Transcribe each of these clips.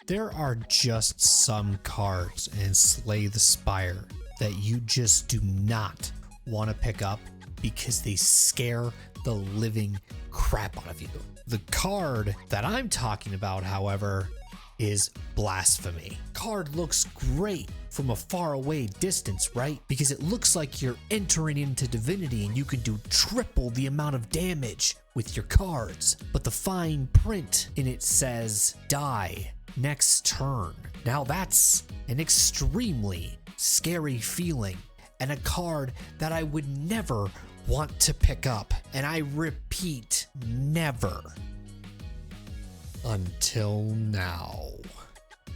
There are just some cards in Slay the Spire that you just do not want to pick up because they scare the living crap out of you. The card that I'm talking about, however, is Blasphemy. Card looks great from a far away distance, right? Because it looks like you're entering into divinity and you can do triple the amount of damage with your cards. But the fine print in it says die next turn. Now that's an extremely scary feeling and a card that I would never want to pick up. And I repeat, never. Until now.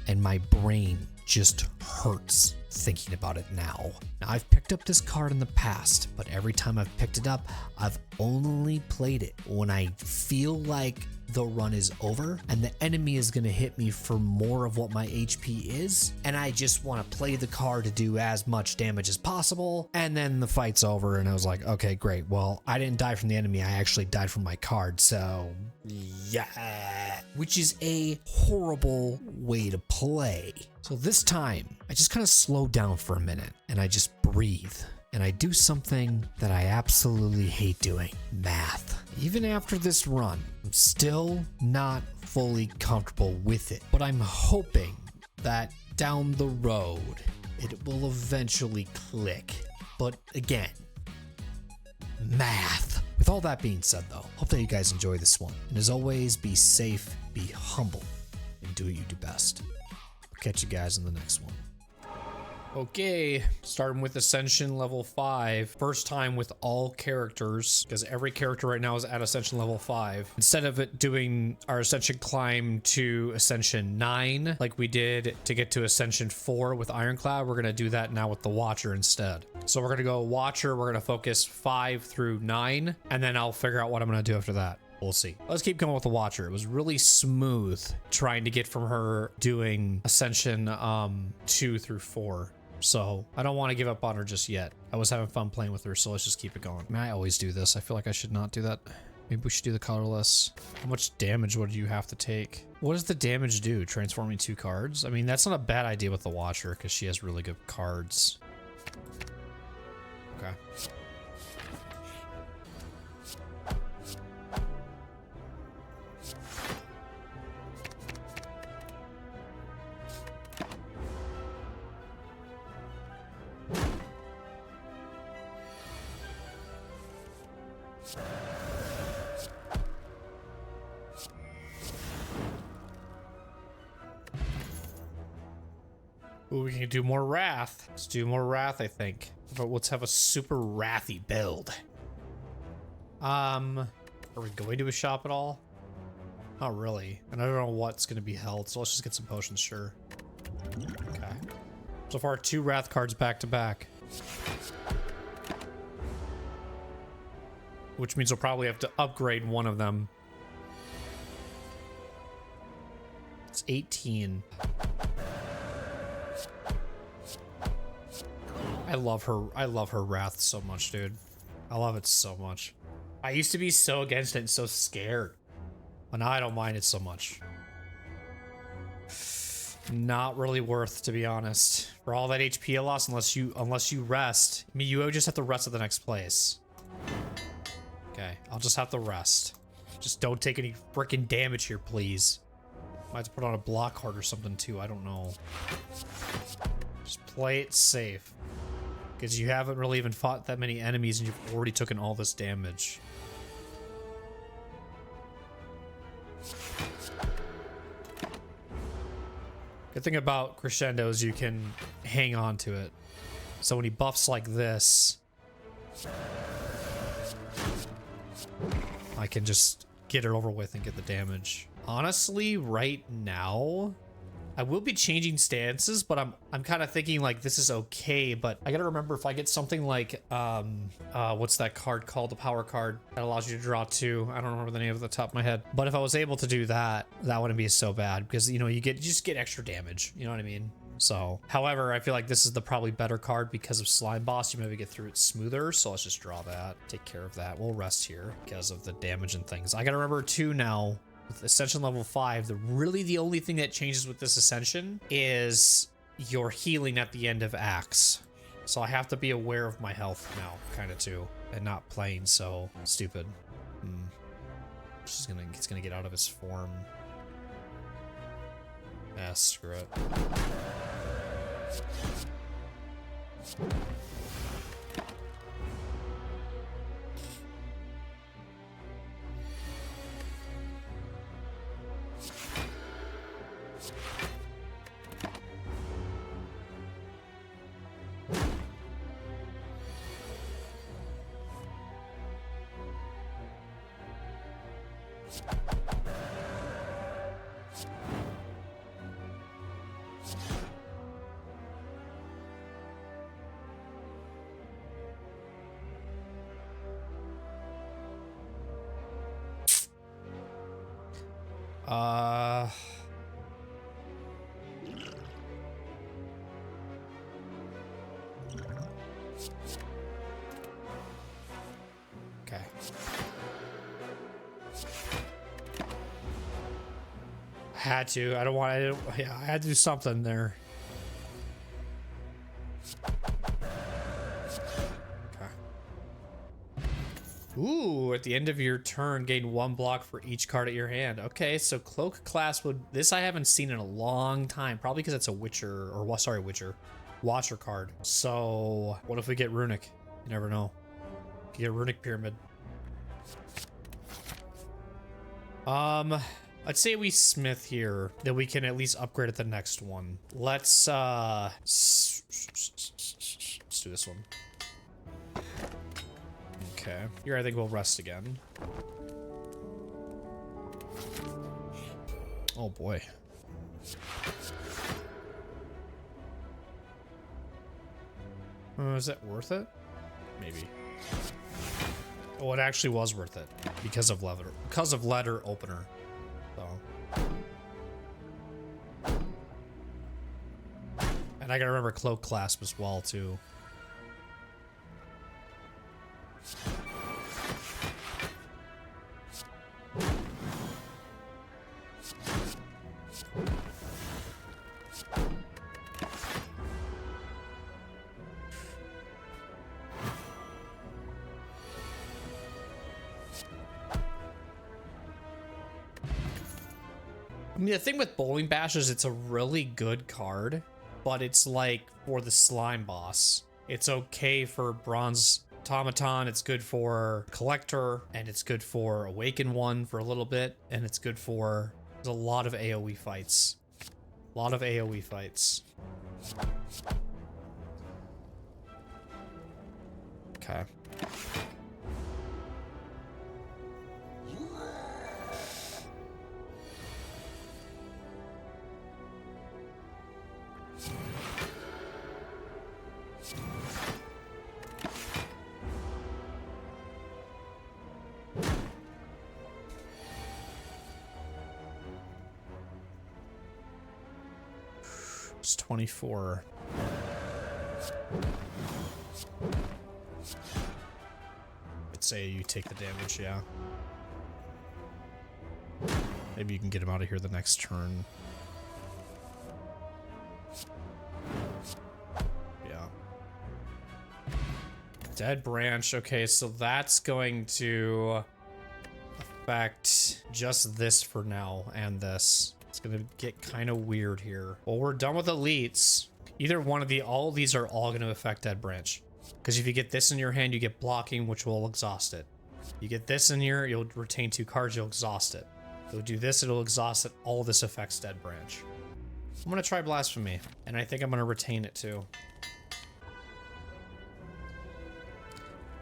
And my brain just hurts thinking about it now. Now, I've picked up this card in the past, but every time I've picked it up, I've only played it when I feel like the run is over and the enemy is going to hit me for more of what my HP is, and I just want to play the card to do as much damage as possible, and then the fight's over and I was like, okay, great, well, I didn't die from the enemy, I actually died from my card, so yeah, which is a horrible way to play. So this time I just kind of slow down for a minute and I just breathe. And I do something that I absolutely hate doing, math. Even after this run, I'm still not fully comfortable with it, but I'm hoping that down the road, it will eventually click. But again, math. With all that being said though, hope that you guys enjoy this one. And as always, be safe, be humble, and do what you do best. I'll catch you guys in the next one. Okay, starting with Ascension level 5. First time with all characters, because every character right now is at Ascension level 5. Instead of it doing our Ascension climb to Ascension 9, like we did to get to Ascension 4 with Ironclad, we're going to do that now with the Watcher instead. So we're going to go Watcher, we're going to focus 5 through 9, and then I'll figure out what I'm going to do after that. We'll see. Let's keep going with the Watcher. It was really smooth trying to get from her doing Ascension 2 through 4. So I don't want to give up on her just yet. I was having fun playing with her, so let's just keep it going. I always do this. I feel like I should not do that. Maybe we should do the colorless. How much damage would you have to take? What does the damage do? Transforming 2 cards? I mean, that's not a bad idea with the Watcher because she has really good cards. Okay. Ooh, we can do more Wrath. Let's do more Wrath, I think. But let's have a super Wrathy build. Are we going to a shop at all? Not really. And I don't know what's going to be held, so let's just get some potions, sure. Okay. So far, 2 Wrath cards back to back. Which means we'll probably have to upgrade one of them. It's 18. I love her Wrath so much, dude. I love it so much. I used to be so against it and so scared. But now I don't mind it so much. Not really worth, to be honest. For all that HP I lost, unless you rest. I mean, you just have to rest at the next place. Okay, I'll just have to rest. Just don't take any freaking damage here, please. Might have to put on a block card or something too, I don't know. Just play it safe. Because you haven't really even fought that many enemies and you've already taken all this damage. Good thing about Crescendo is you can hang on to it. So when he buffs like this, I can just get it over with and get the damage. Honestly, right now, I will be changing stances, but I'm kind of thinking like this is okay, but I gotta remember if I get something like what's that card called, the power card that allows you to draw 2. I don't remember the name off the top of my head, but if I was able to do that, that wouldn't be so bad because you know you just get extra damage, you know what I mean? So, however, I feel like this is the probably better card because of Slime Boss. You maybe get through it smoother, so let's just draw that, take care of that. We'll rest here because of the damage and things. I gotta remember too now, with Ascension level 5, the only thing that changes with this Ascension is your healing at the end of acts. So I have to be aware of my health now, kind of too, and not playing so stupid. He's gonna get out of his form. Ah, screw it. Okay. Had to. I don't want to. Yeah, I had to do something there. Okay. Ooh, at the end of your turn, gain 1 block for each card at your hand. Okay, so Cloak class would... This I haven't seen in a long time. Probably because it's a Witcher, or sorry, Witcher. Watcher card. So, what if we get Runic? You never know. Get Runic Pyramid. Let's say we smith here, that we can at least upgrade at the next one. Let's do this one. Okay. Here I think we'll rest again. Oh boy. Is that worth it? Maybe. Oh, it actually was worth it because of leather. Because of letter opener. So. And I gotta remember Cloak Clasp as well too. I mean, the thing with Bowling Bash is it's a really good card, but it's like for the slime boss. It's okay for Bronze Automaton, it's good for Collector, and it's good for Awaken One for a little bit, and it's good for... There's a lot of AoE fights. A lot of AoE fights. Okay. It's 24. I'd say you take the damage, yeah. Maybe you can get him out of here the next turn. Yeah. Dead branch. Okay, so that's going to affect just this for now and this. It's gonna get kind of weird here. Well, we're done with elites. Either one of all of these are all gonna affect Dead Branch. Because if you get this in your hand, you get blocking, which will exhaust it. You get this in here, you'll retain 2 cards, you'll exhaust it. You'll do this, it'll exhaust it. All this affects Dead Branch. I'm gonna try Blasphemy, and I think I'm gonna retain it too.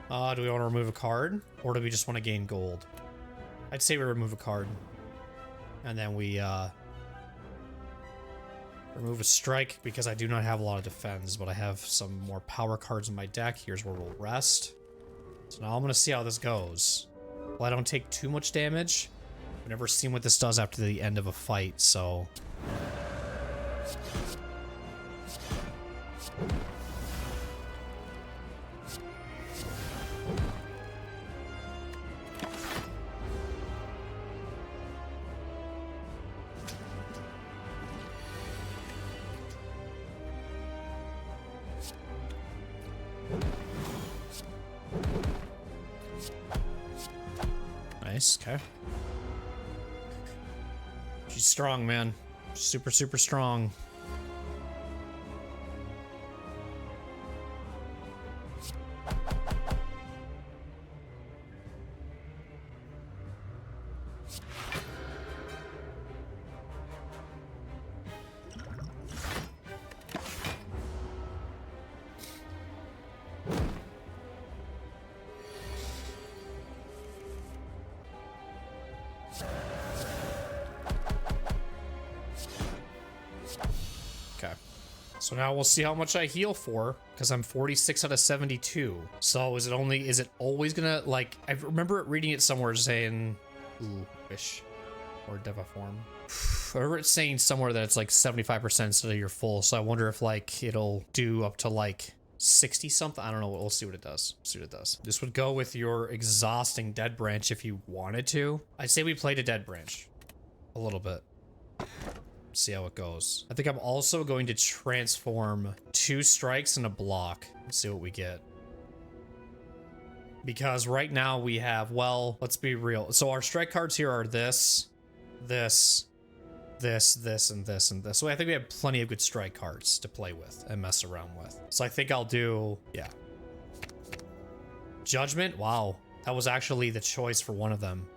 Do we want to remove a card? Or do we just want to gain gold? I'd say we remove a card. And then we, remove a strike because I do not have a lot of defense, but I have some more power cards in my deck. Here's where we'll rest. So now I'm going to see how this goes. Well, I don't take too much damage. I've never seen what this does after the end of a fight, so... Nice, okay. She's strong, man. Super, super strong. So now we'll see how much I heal for, because I'm 46 out of 72. So is it always gonna, like, I remember reading it somewhere saying, ooh, fish, or Devaform. I remember it saying somewhere that it's like 75% instead of your full. So I wonder if like it'll do up to like 60 something. I don't know. We'll see what it does. See what it does. This would go with your exhausting dead branch if you wanted to. I'd say we played a dead branch a little bit. See how it goes. I think I'm also going to transform 2 strikes and a block and see what we get. Because right now we have, well, let's be real. So our strike cards here are this, this, this, this, and this, and this. So I think we have plenty of good strike cards to play with and mess around with. So I think I'll do, yeah. Judgment, wow. That was actually the choice for one of them.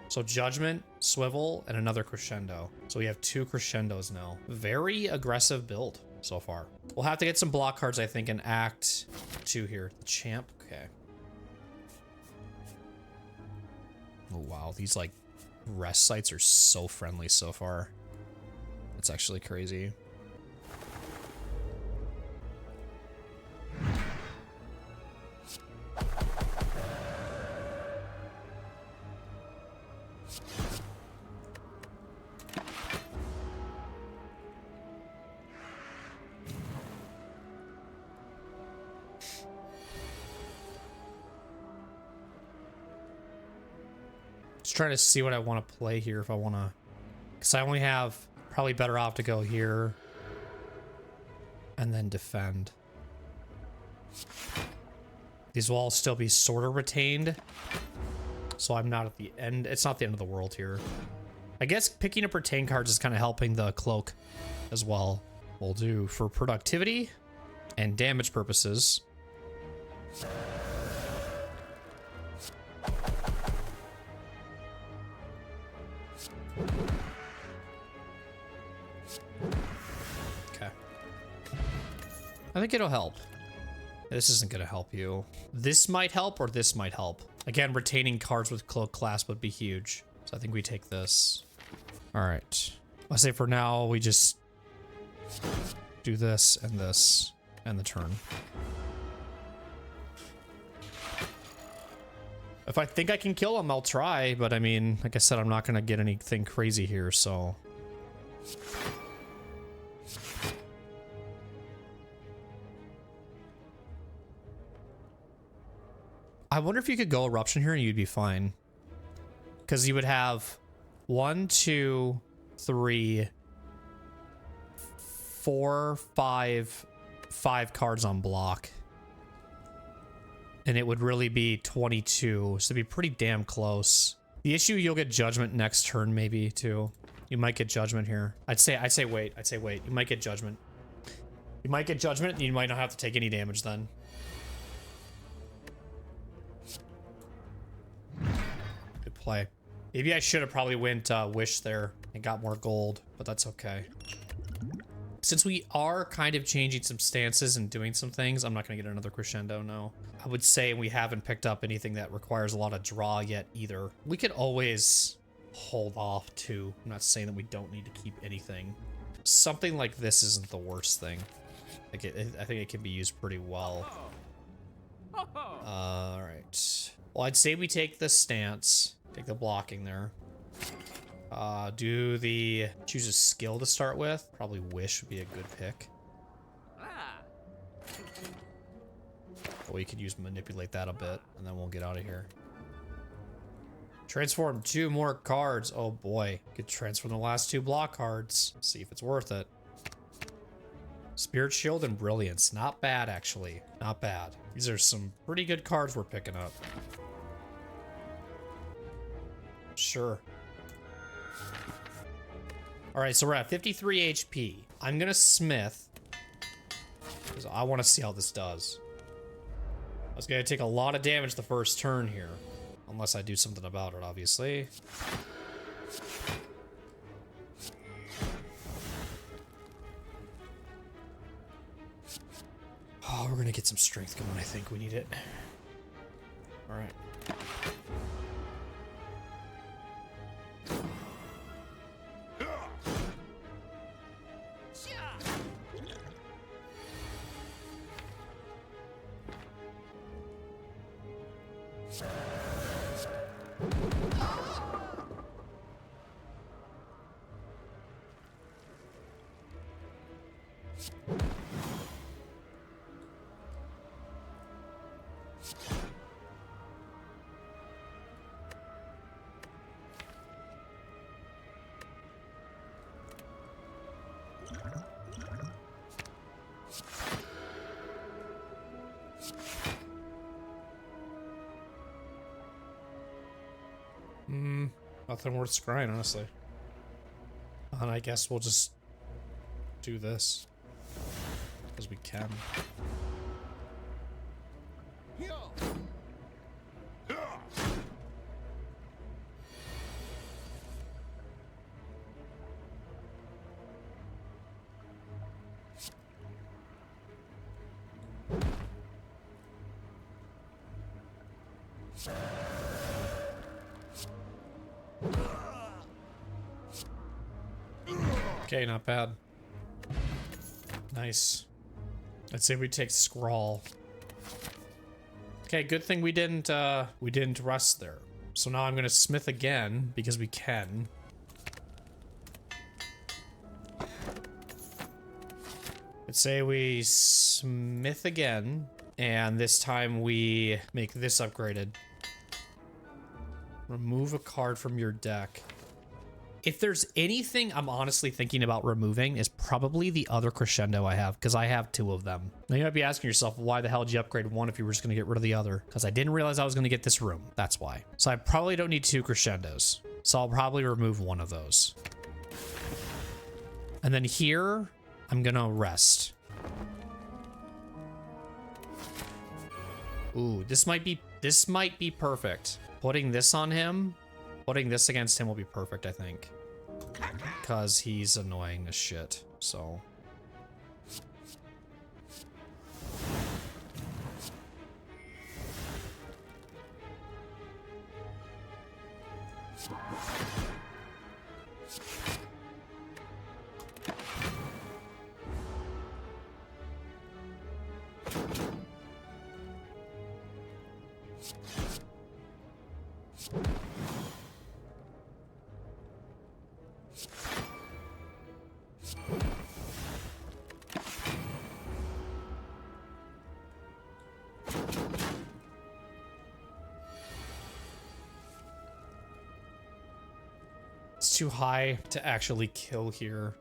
So Judgment, Swivel, and another Crescendo. So we have 2 Crescendos now. Very aggressive build so far. We'll have to get some block cards, I think, in Act 2 here. The Champ, okay. Oh, wow. These, like, rest sites are so friendly so far. It's actually crazy. Trying to see what I want to play here if I want to, because I only have probably better off to go here and then defend. These will all still be sort of retained, so I'm not at the end. It's not the end of the world here. I guess picking up retain cards is kind of helping the cloak as well. We'll do for productivity and damage purposes. I think it'll help. This isn't going to help you. This might help or this might help. Again, retaining cards with Cloak Clasp would be huge. So I think we take this. All right. I'll say for now, we just do this and the turn. If I think I can kill him, I'll try. But I mean, like I said, I'm not going to get anything crazy here, so... I wonder if you could go Eruption here and you'd be fine. Because you would have 1, 2, 3, 4, 5 cards on block. And it would really be 22. So it'd be pretty damn close. The issue, you'll get Judgment next turn maybe too. You might get Judgment here. I'd say wait. You might get Judgment. You might get Judgment and you might not have to take any damage then. Good play. Maybe I should have probably went Wish there and got more gold, but that's okay. Since we are kind of changing some stances and doing some things, I'm not going to get another Crescendo, no. I would say we haven't picked up anything that requires a lot of draw yet either. We could always hold off too. I'm not saying that we don't need to keep anything. Something like this isn't the worst thing. Like I think it can be used pretty well. All right. Well, I'd say we take the stance, take the blocking there. Choose a skill to start with. Probably Wish would be a good pick. But we could use Manipulate that a bit, and then we'll get out of here. Transform 2 more cards. Oh boy, could transform the last 2 block cards. See if it's worth it. Spirit Shield and Brilliance. Not bad, actually. Not bad. These are some pretty good cards we're picking up. Sure. Alright, so we're at 53 HP. I'm gonna Smith, because I want to see how this does. I was gonna take a lot of damage the first turn here. Unless I do something about it, obviously. Oh, we're gonna get some strength going. I think we need it. Alright. Nothing worth scrying, honestly. And I guess we'll just do this. Because we can. Okay, not bad. Nice. I'd say we take Scrawl. Okay, good thing we didn't rest there. So now I'm gonna Smith again, because we can. Let's say we Smith again, and this time we make this upgraded. Remove a card from your deck. If there's anything I'm honestly thinking about removing is probably the other Crescendo I have, because I have 2 of them. Now you might be asking yourself, why the hell did you upgrade one if you were just going to get rid of the other? Because I didn't realize I was going to get this room. That's why. So I probably don't need 2 Crescendos. So I'll probably remove one of those. And then here, I'm going to rest. Ooh, this might be perfect. Putting this on him, putting this against him will be perfect, I think. Because he's annoying as shit, so. It's too high to actually kill here.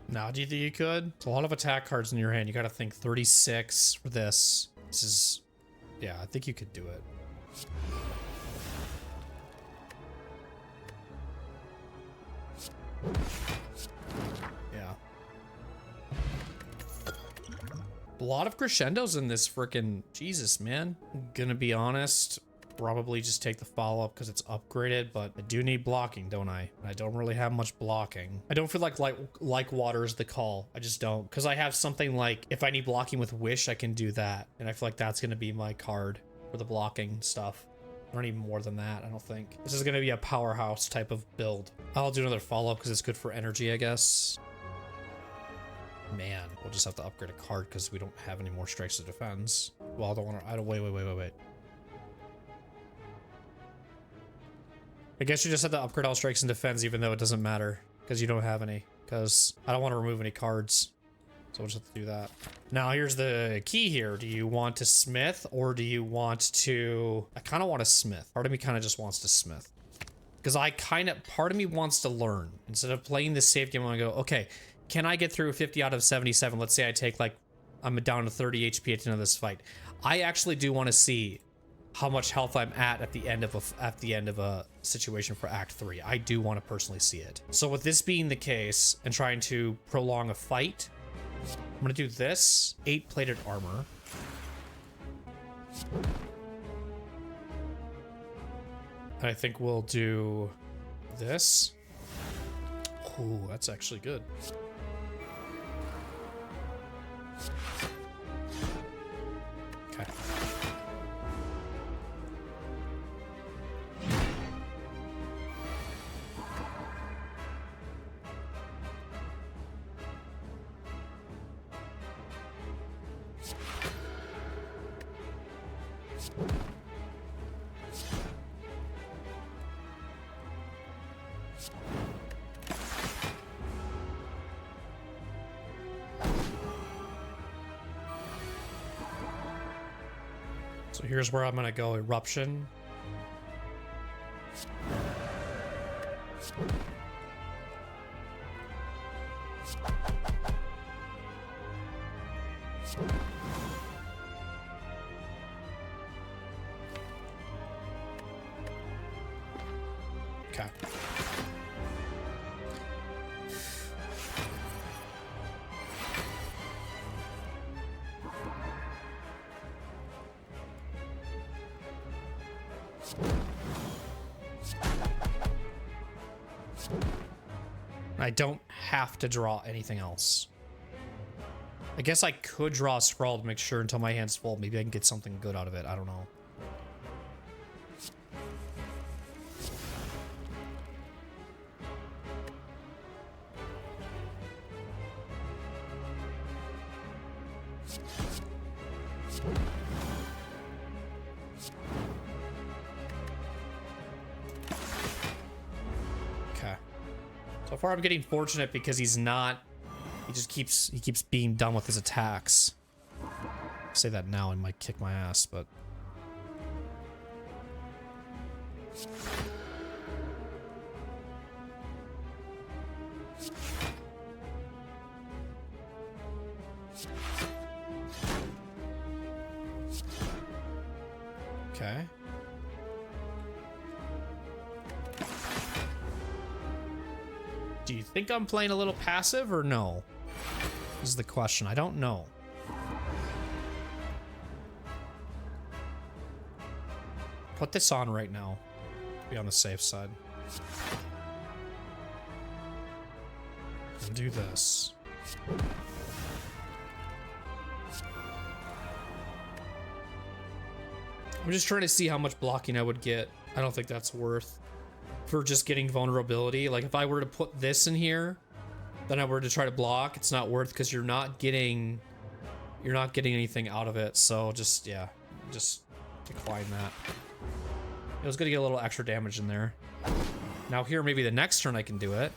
Now, do you think you could? It's a lot of attack cards in your hand. You gotta think 36 for this. This is... yeah, I think you could do it. Yeah. A lot of crescendos in this frickin'... Jesus, man. I'm gonna be honest. Probably just take the follow-up because it's upgraded, but I do need blocking, don't I? I don't really have much blocking. I don't feel like water is the call. I just don't. Because I have something like, if I need blocking with Wish, I can do that. And I feel like that's going to be my card for the blocking stuff. I don't need more than that, I don't think. This is going to be a powerhouse type of build. I'll do another follow-up because it's good for energy, I guess. Man, we'll just have to upgrade a card because we don't have any more strikes to defense. Well, I don't want to... wait. I guess you just have to upgrade all strikes and defense, even though it doesn't matter because you don't have any. Because I don't want to remove any cards, so we'll just have to do that. Now here's the key here. Do you want to smith or do you want to? I kind of want to smith. Part of me kind of just wants to smith because part of me wants to learn. Instead of playing this safe game, I want to go, okay, can I get through 50 out of 77? Let's say I take like, I'm down to 30 HP at the end of this fight. I actually do want to see how much health I'm at the end of a situation for Act 3. I do want to personally see it. So with this being the case and trying to prolong a fight, I'm gonna do this 8-plated armor. I think we'll do this. Ooh, that's actually good. Okay. So here's where I'm gonna go eruption. Okay. I don't have to draw anything else. I guess I could draw a scroll to make sure until my hand's full. Maybe I can get something good out of it. I don't know. So far I'm getting fortunate because he just keeps being done with his attacks. I say that now and might kick my ass, but okay. Do you think I'm playing a little passive or no? This is the question. I don't know. Put this on right now. Be on the safe side. And do this. I'm just trying to see how much blocking I would get. I don't think that's worth for just getting vulnerability. Like if I were to put this in here, then I were to try to block, it's not worth because you're not getting anything out of it. So just, yeah, just decline that. It was gonna get a little extra damage in there. Now here, maybe the next turn I can do it.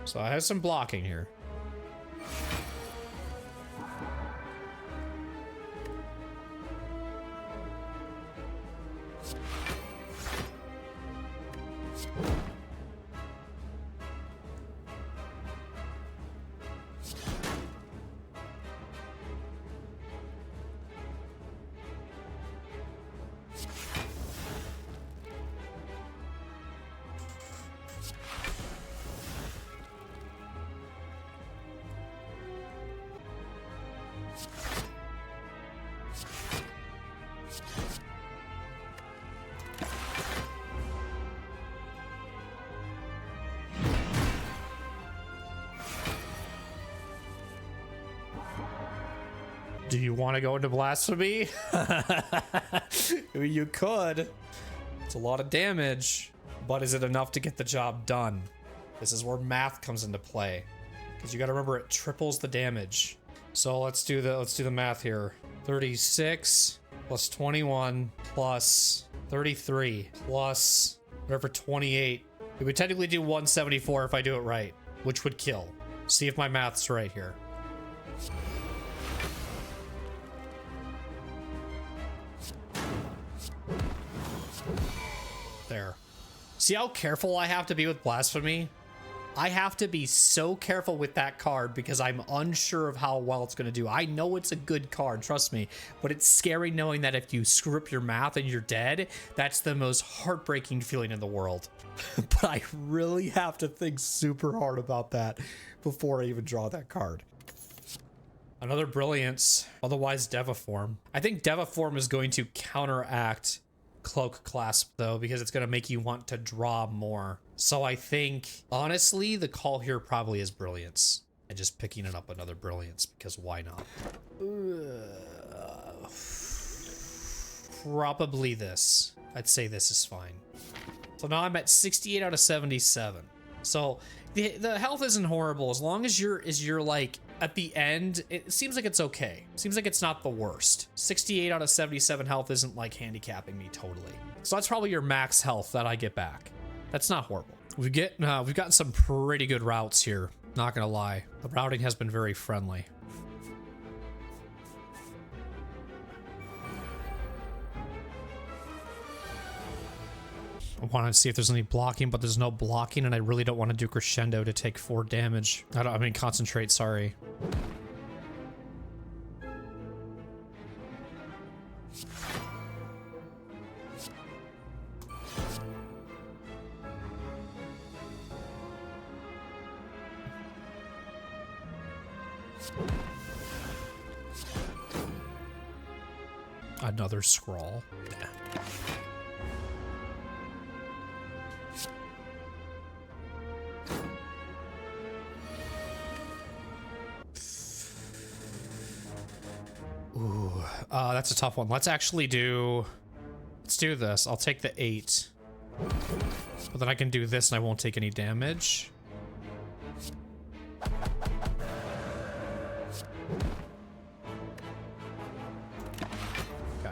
So I have some blocking here. Do you want to go into Blasphemy? You could. It's a lot of damage, but is it enough to get the job done? This is where math comes into play, because you got to remember it triples the damage. So let's do the math here. 36 plus 21 plus 33 plus whatever 28. It would technically do 174 if I do it right, which would kill. See if my math's right here. There. See how careful I have to be with Blasphemy? I have to be so careful with that card because I'm unsure of how well it's going to do. I know it's a good card, trust me, but it's scary knowing that if you screw up your math and you're dead, that's the most heartbreaking feeling in the world. But I really have to think super hard about that before I even draw that card. Another Brilliance, otherwise Deviform. I think Deviform is going to counteract Cloak Clasp though, because it's going to make you want to draw more. So I think, honestly, the call here probably is Brilliance. And just picking it up another Brilliance, because why not? Probably this. I'd say this is fine. So now I'm at 68 out of 77. So the health isn't horrible as long as you're like at the end. It seems like it's okay. Seems like it's not the worst. 68 out of 77 health isn't like handicapping me totally. So that's probably your max health that I get back. That's not horrible. We've gotten some pretty good routes here. Not gonna lie, the routing has been very friendly. I want to see if there's any blocking, but there's no blocking, and I really don't want to do Crescendo to take 4 damage. I mean Concentrate, sorry. Another scroll. Yeah. Ooh, that's a tough one. Let's do this. I'll take the 8. But then I can do this and I won't take any damage. Okay.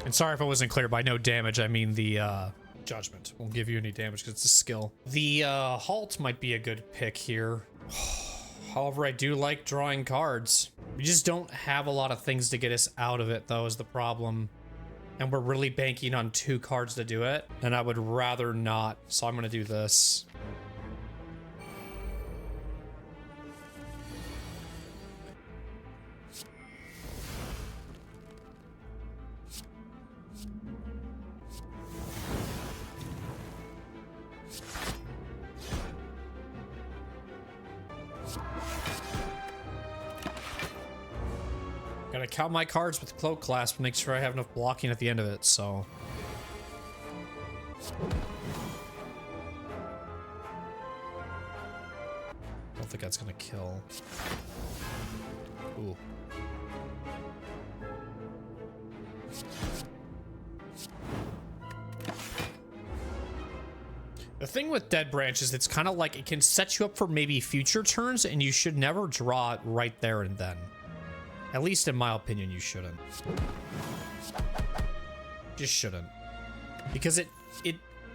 And sorry if I wasn't clear, by no damage, I mean the Judgment. Won't give you any damage because it's a skill. The Halt might be a good pick here. However, I do like drawing cards. We just don't have a lot of things to get us out of it, though, is the problem. And we're really banking on 2 cards to do it. And I would rather not. So I'm going to do this. Gotta count my cards with Cloak Clasp, make sure I have enough blocking at the end of it, so. Don't think that's gonna kill. Ooh. The thing with Dead Branch is it's kind of like it can set you up for maybe future turns, and you should never draw it right there and then. At least in my opinion, you shouldn't. Just shouldn't. Because it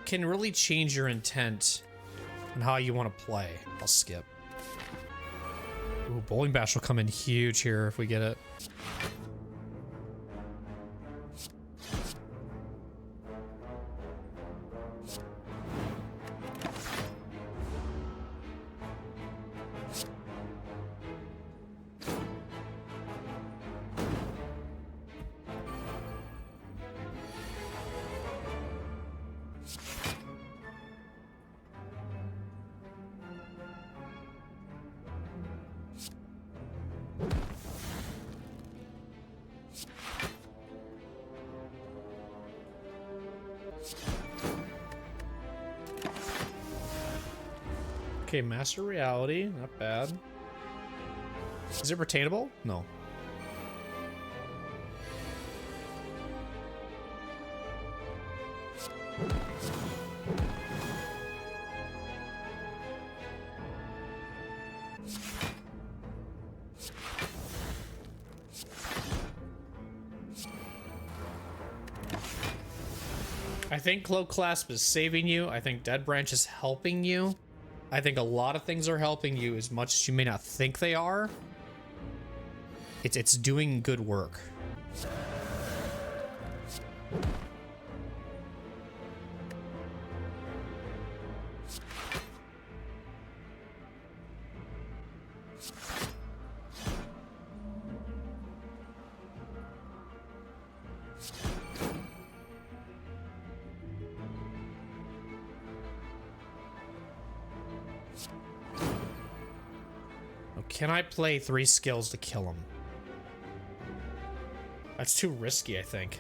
can really change your intent and how you want to play. I'll skip. Ooh, Bowling Bash will come in huge here if we get it. Okay, Master Reality, not bad. Is it retainable? No. I think Cloak Clasp is saving you. I think Dead Branch is helping you. I think a lot of things are helping you as much as you may not think they are. It's doing good work. Can I play 3 skills to kill him? That's too risky, I think.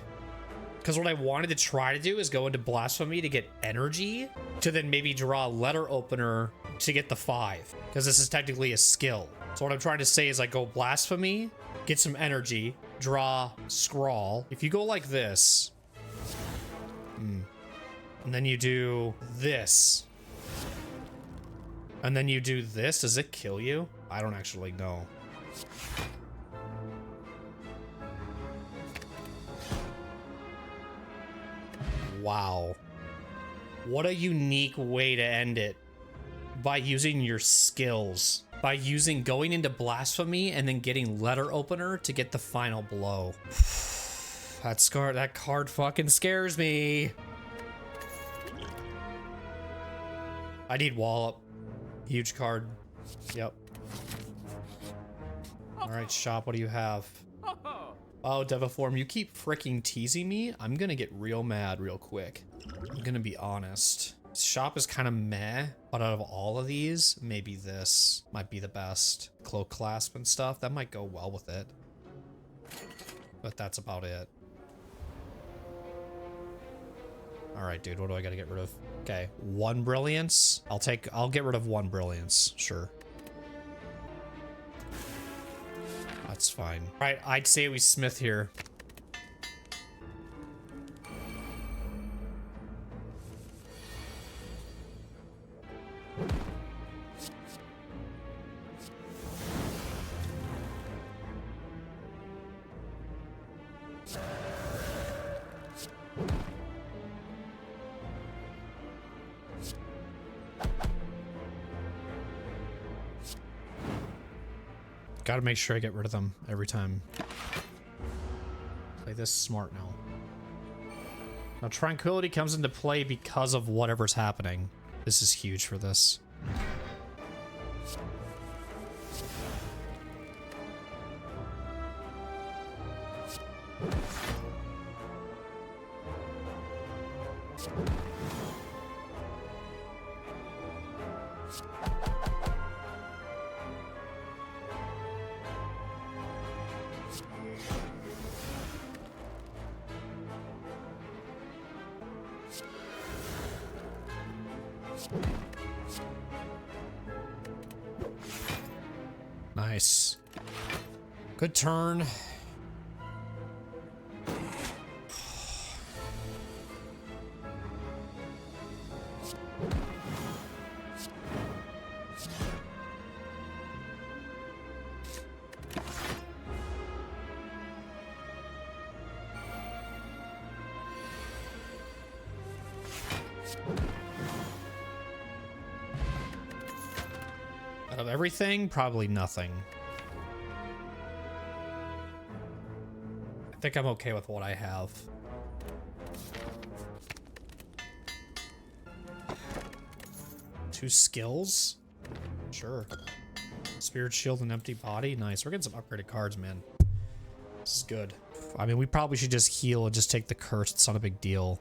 Because what I wanted to try to do is go into Blasphemy to get energy, to then maybe draw a letter opener to get the 5. Because this is technically a skill. So what I'm trying to say is I go Blasphemy, get some energy, draw Scrawl. If you go like this, and then you do this, and then you do this, does it kill you? I don't actually know. Wow. What a unique way to end it. By using your skills. By using going into Blasphemy and then getting letter opener to get the final blow. That card fucking scares me. I need Wallop. Huge card. Yep. Alright, shop, what do you have? Oh, Deviform, you keep freaking teasing me. I'm gonna get real mad real quick. I'm gonna be honest. Shop is kind of meh, but out of all of these, maybe this might be the best. Cloak Clasp and stuff, that might go well with it. But that's about it. Alright, dude, what do I gotta get rid of? Okay, 1 Brilliance. I'll get rid of 1 Brilliance, sure. That's fine. All right, I'd say we Smith here. Gotta make sure I get rid of them every time. Play this smart now. Now Tranquility comes into play because of whatever's happening. This is huge for this. Nice. Good turn. Out of everything, probably nothing. I think I'm okay with what I have. Two skills? Sure. Spirit Shield and Empty Body. Nice. We're getting some upgraded cards, man. This is good. I mean, we probably should just heal and just take the curse. It's not a big deal.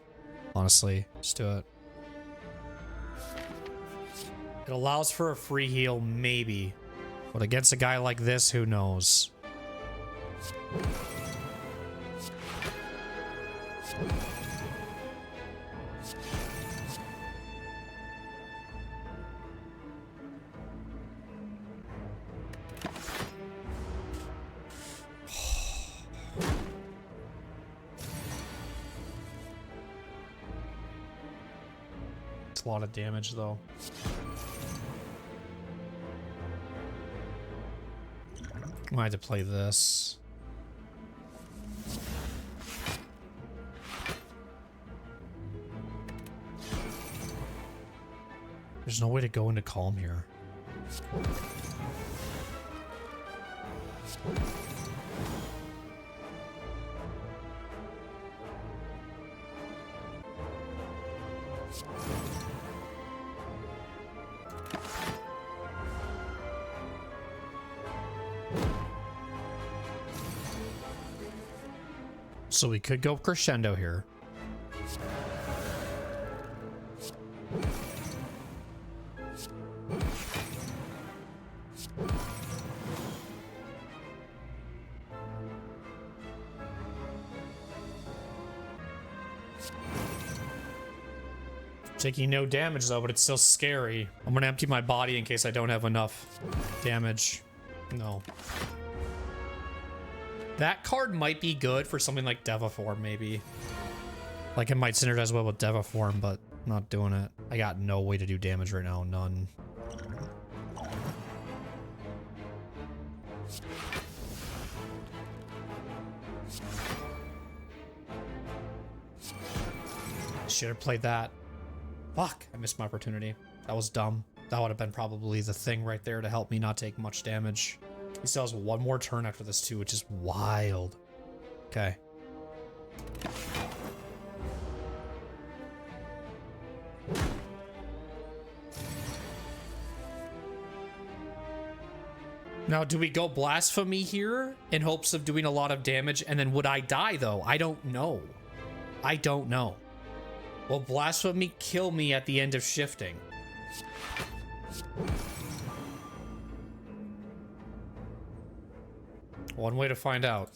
Honestly. Just do it. It allows for a free heal, maybe. But against a guy like this, who knows? a lot of damage though. I might have to play this. There's no way to go into calm here. So we could go crescendo here. Taking no damage though, but it's still scary. I'm gonna empty my body in case I don't have enough damage. No. That card might be good for something like Devaform, maybe. Like, it might synergize well with Devaform, but I'm not doing it. I got no way to do damage right now, none. Should have played that. Fuck, I missed my opportunity. That was dumb. That would have been probably the thing right there to help me not take much damage. He still has one more turn after this too, which is wild. Okay. Now, do we go Blasphemy here in hopes of doing a lot of damage? And then would I die though? I don't know. I don't know. Will Blasphemy kill me at the end of shifting? One way to find out.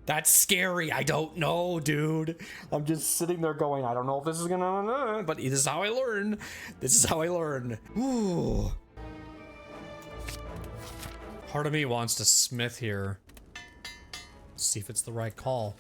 That's scary. I don't know, dude. I'm just sitting there going, I don't know if this is gonna, but this is how I learn. This is how I learn. Ooh. Part of me wants to smith here. See if it's the right call.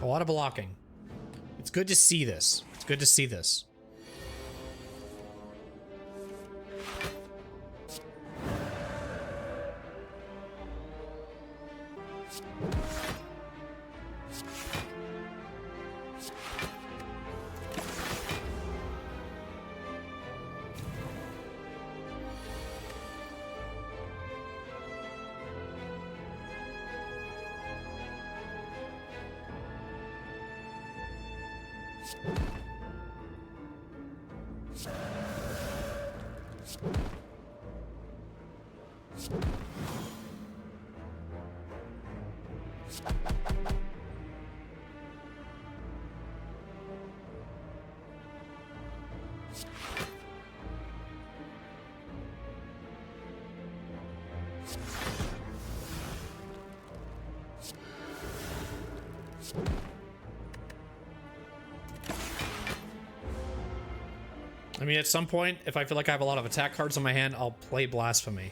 A lot of blocking. It's good to see this. It's good to see this. I mean, at some point, if I feel like I have a lot of attack cards in my hand, I'll play Blasphemy.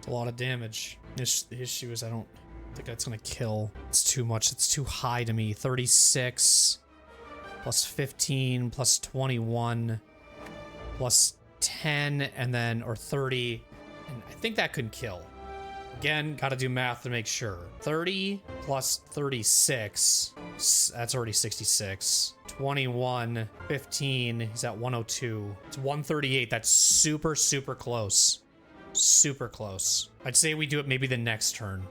A lot of damage. The issue is I don't think that's gonna kill. It's too much. It's too high to me. 36 plus 15 plus 21 plus 10 and then or 30, and I think that could kill. Again, gotta do math to make sure. 30 plus 36, that's already 66. 21, 15, he's at 102. It's 138. That's super, super close. Super close. I'd say we do it maybe the next turn.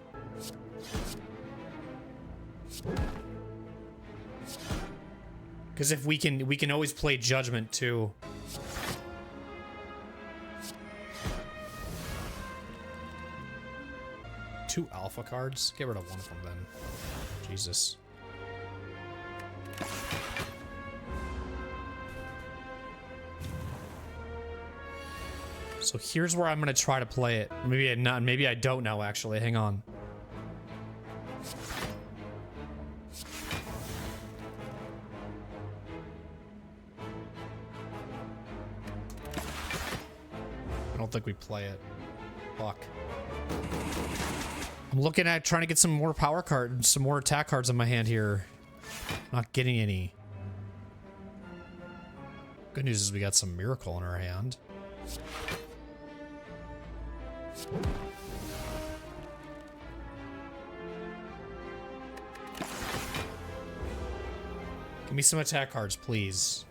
Because if we can always play Judgment too. Two alpha cards? Get rid of one of them then. Jesus. So here's where I'm gonna try to play it. Maybe I don't know actually. Hang on. I don't think we play it. Fuck. I'm looking at trying to get some more power cards, some more attack cards in my hand here. Not getting any. Good news is we got some Miracle in our hand. Give me some attack cards, please.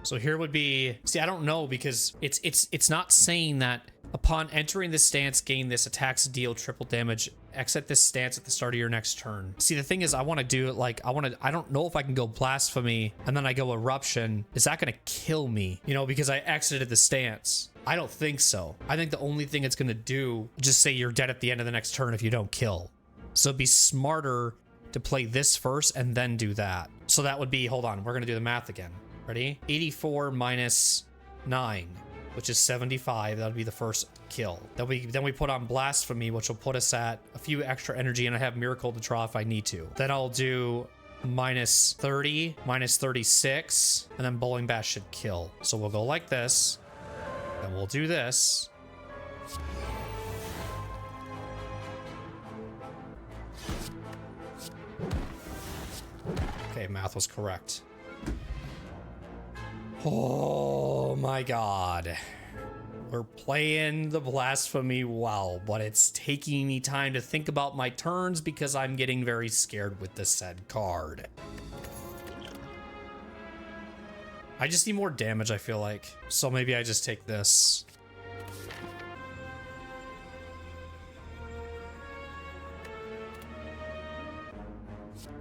So here would be, see, I don't know because it's not saying that upon entering this stance, gain this attacks deal triple damage. Exit this stance at the start of your next turn. See, the thing is, I want to do it like I don't know if I can go Blasphemy and then I go Eruption. Is that going to kill me? You know, because I exited the stance. I don't think so. I think the only thing it's going to do, just say you're dead at the end of the next turn if you don't kill. So it'd be smarter to play this first and then do that. So that would be, hold on, we're going to do the math again. Ready? 84 minus 9, which is 75. That'll be the first kill. Then we put on Blasphemy, which will put us at a few extra energy, and I have Miracle to draw if I need to. Then I'll do minus 30, minus 36, and then Bowling Bash should kill. So we'll go like this, and we'll do this. Okay, math was correct. Oh my god. We're playing the Blasphemy well, but it's taking me time to think about my turns because I'm getting very scared with the said card. I just need more damage, I feel like. So maybe I just take this.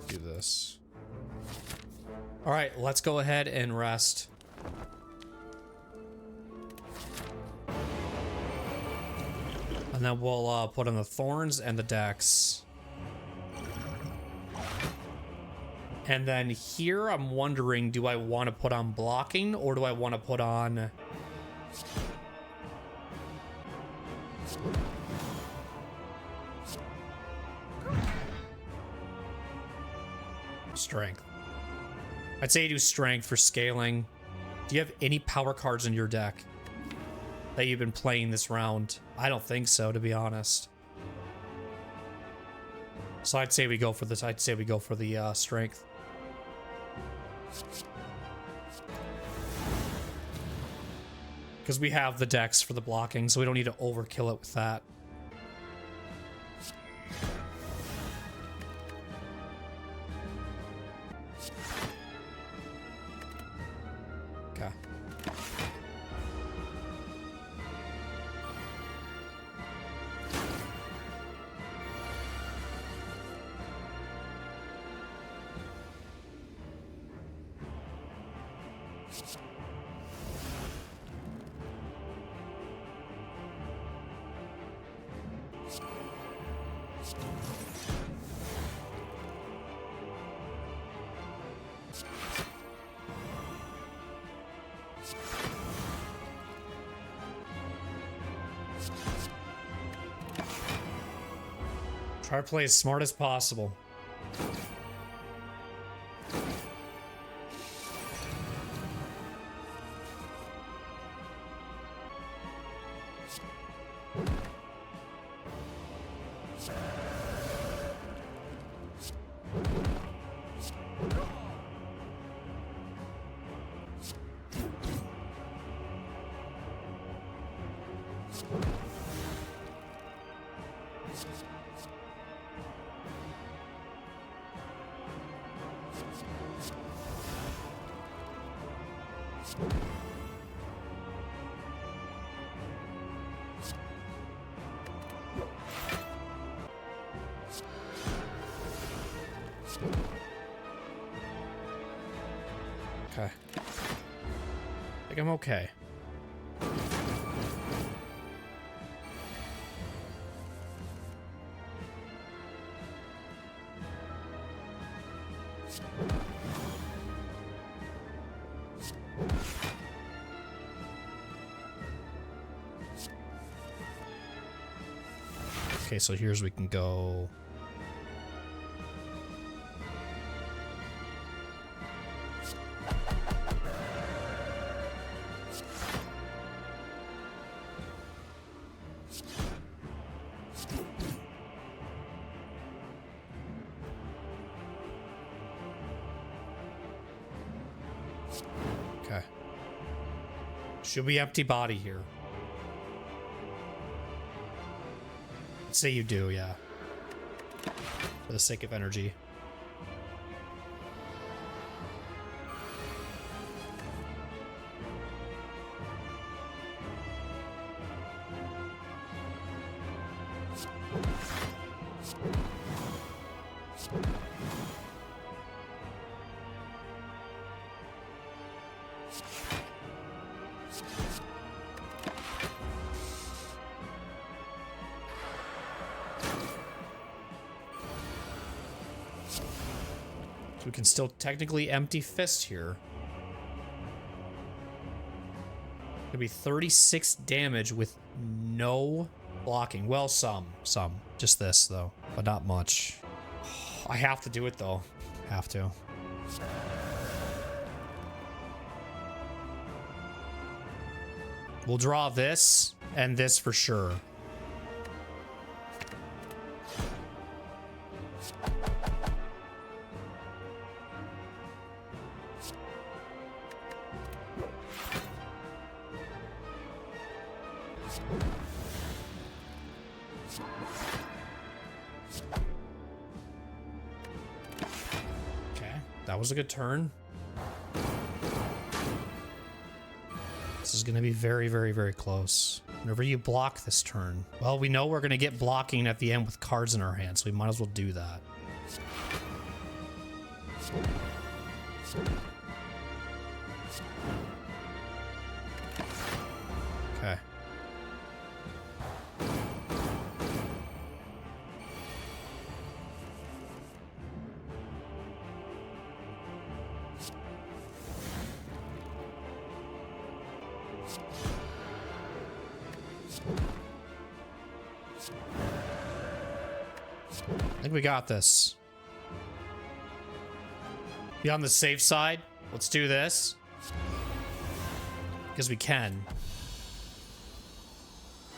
Do this. All right, let's go ahead and rest. And then we'll put on the Thorns and the Dex. And then here I'm wondering, do I want to put on Blocking or do I want to put on... Strength. I'd say do Strength for scaling. Do you have any power cards in your deck that you've been playing this round? I don't think so, to be honest. So I'd say we go for the Strength. Because we have the Dex for the blocking, so we don't need to overkill it with that. Okay. Try to play as smart as possible. Okay. I think I'm okay. Okay, so here's we can go. Okay. Should we empty body here? Let's say you do, yeah. For the sake of energy. So we can still technically empty fist here. It'll be 36 damage with no blocking. Well, some. Just this, though. But not much. I have to do it, though. Have to. We'll draw this and this for sure. That was a good turn. This is going to be very, very, very close. Whenever you block this turn. Well, we know we're going to get blocking at the end with cards in our hands, so we might as well do that. Okay. I think we got this. Be on the safe side. Let's do this. Because we can.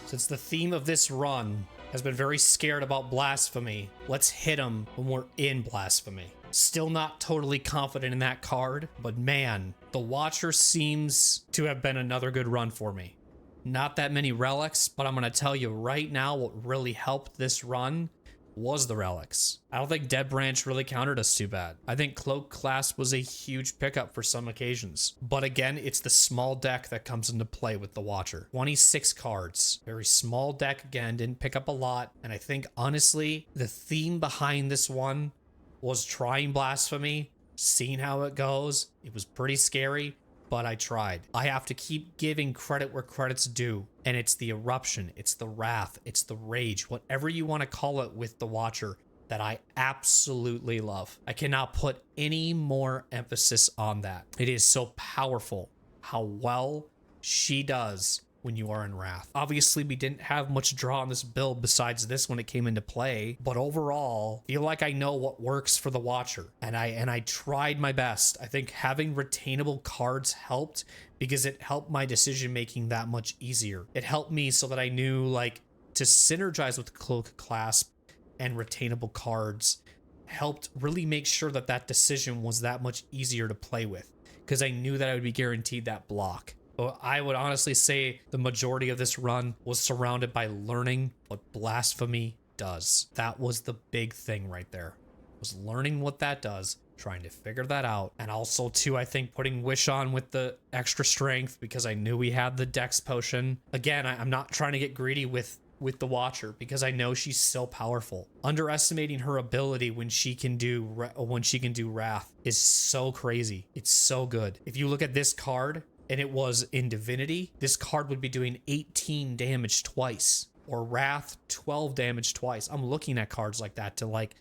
Since the theme of this run has been very scared about Blasphemy, let's hit him when we're in Blasphemy. Still not totally confident in that card, but man, the Watcher seems to have been another good run for me. Not that many relics, but I'm going to tell you right now what really helped this run was the relics. I don't think Dead Branch really countered us too bad. I think Cloak Clasp was a huge pickup for some occasions. But again, it's the small deck that comes into play with the Watcher. 26 cards. Very small deck again, didn't pick up a lot. And I think honestly, the theme behind this one was trying Blasphemy, seeing how it goes. It was pretty scary, but I tried. I have to keep giving credit where credit's due. And it's the eruption, it's the wrath, it's the rage, whatever you want to call it with the Watcher that I absolutely love. I cannot put any more emphasis on that. It is so powerful how well she does when you are in Wrath. Obviously, we didn't have much draw on this build besides this when it came into play, but overall, I feel like I know what works for the Watcher, and I tried my best. I think having retainable cards helped because it helped my decision making that much easier. It helped me so that I knew like to synergize with Cloak Clasp and retainable cards helped really make sure that that decision was that much easier to play with because I knew that I would be guaranteed that block. But I would honestly say the majority of this run was surrounded by learning what Blasphemy does. That was the big thing right there, was learning what that does, trying to figure that out. And also too, I think putting Wish on with the extra strength because I knew we had the Dex potion. Again, I'm not trying to get greedy with the Watcher because I know she's so powerful. Underestimating her ability when she can do Wrath is so crazy. It's so good. If you look at this card and it was in Divinity, this card would be doing 18 damage twice, or Wrath 12 damage twice. I'm looking at cards like that to like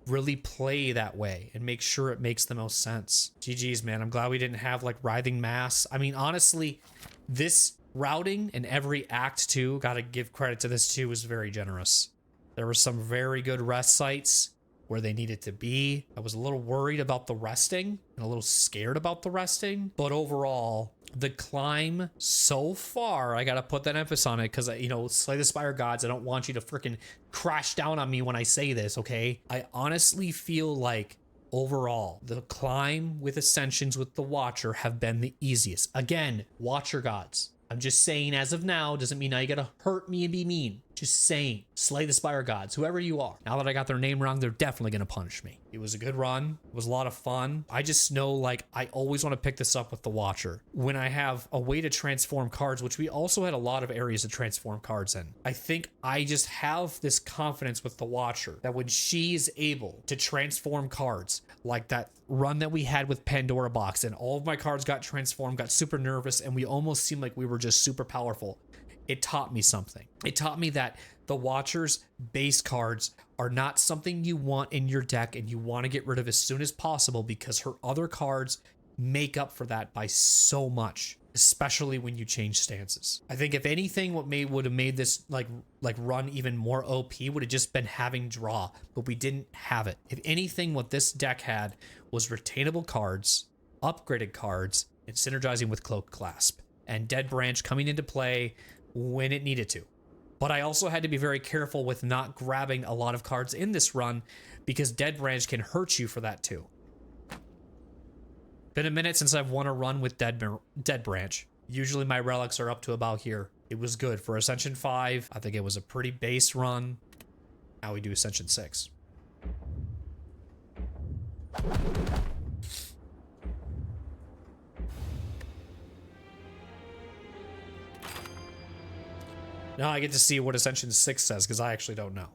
really play that way and make sure it makes the most sense. GG's, man. I'm glad we didn't have like Writhing Mass. I mean, honestly, this routing in every act too, gotta give credit to this too, was very generous. There were some very good rest sites where they needed to be. I was a little worried about the resting and a little scared about the resting, but overall the climb so far, I gotta put that emphasis on it because, you know, Slay the Spire gods, I don't want you to freaking crash down on me when I say this, okay? I honestly feel like overall, the climb with Ascensions with the Watcher have been the easiest. Again, Watcher gods. I'm just saying as of now, doesn't mean now you gotta hurt me and be mean. Just saying, Slay the Spire gods, whoever you are. Now that I got their name wrong, they're definitely gonna punish me. It was a good run. It was a lot of fun. I just know like I always want to pick this up with the Watcher. When I have a way to transform cards, which we also had a lot of areas to transform cards in. I think I just have this confidence with the Watcher that when she's able to transform cards, like that run that we had with Pandora Box, and all of my cards got transformed, got super nervous, and we almost seemed like we were just super powerful. It taught me something. It taught me that the Watcher's base cards are not something you want in your deck and you want to get rid of as soon as possible because her other cards make up for that by so much, especially when you change stances. I think if anything, what would have made this like run even more OP would have just been having draw, but we didn't have it. If anything, what this deck had was retainable cards, upgraded cards, and synergizing with Cloak Clasp, and Dead Branch coming into play when it needed to. But I also had to be very careful with not grabbing a lot of cards in this run because Dead Branch can hurt you for that too. Been a minute since I've won a run with Dead Branch. Usually my relics are up to about here. It was good for Ascension 5. I think it was a pretty base run. Now we do Ascension 6. Now I get to see what Ascension 6 says, because I actually don't know.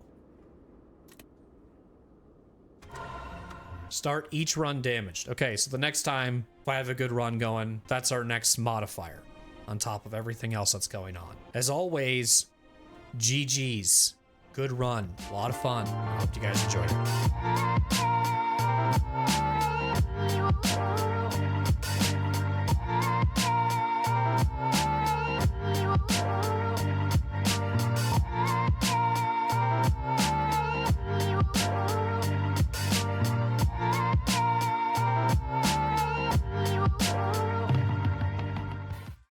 Start each run damaged. Okay, so the next time, if I have a good run going, that's our next modifier, on top of everything else that's going on. As always, GG's. Good run. A lot of fun. I hope you guys enjoyed it.